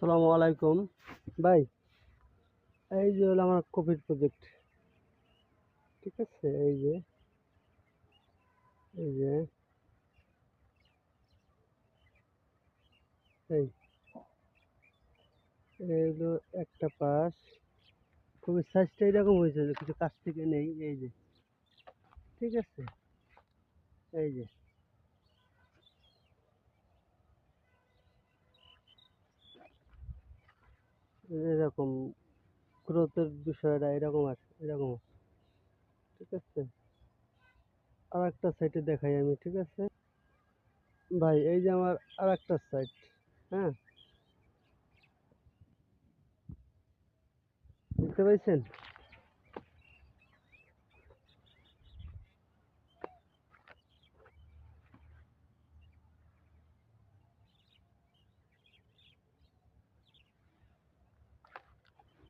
আসসালামু আলাইকুম ভাই। এই যে হলো আমার কপির প্রজেক্ট। ঠিক আছে, এই যে এই এই হলো একটা পাশ। কপির সাইজটা এরকম হয়েছে যে কিছু কাছ থেকে নেই। এই যে ঠিক আছে, এই যে এরকম গ্রোথের বিষয়টা এরকম আছে, এরকম আছে। ঠিক আছে, আর একটা সাইডে দেখাই আমি। ঠিক আছে ভাই, এই যে আমার আর একটা সাইড। হ্যাঁ, বুঝতে পারছেন?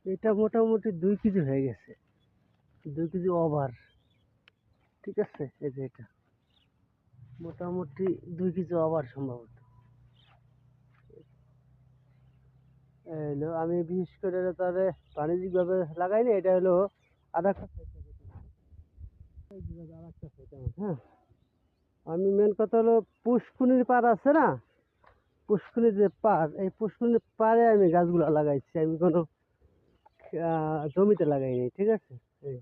এটা মোটামুটি 2 কেজি হয়ে গেছে, 2 কেজি ওভার। ঠিক আছে, এই যে এটা মোটামুটি 2 কেজি ওভার সম্ভবত। হলো আমি বিশেষ করে তাহলে বাণিজ্যিকভাবে লাগাইনি। এটা হলো আর একটা সাইড, আর একটা সাইড আমার। হ্যাঁ, আমি মেন কথা হলো পুষ্কুনির পাড় আছে না, পুষ্কুনির যে পাড়, এই পুষ্কুনির পাড়ে আমি গাছগুলো লাগাইছি। আমি কোনো জমিতে লাগাইনি। ঠিক আছে, এই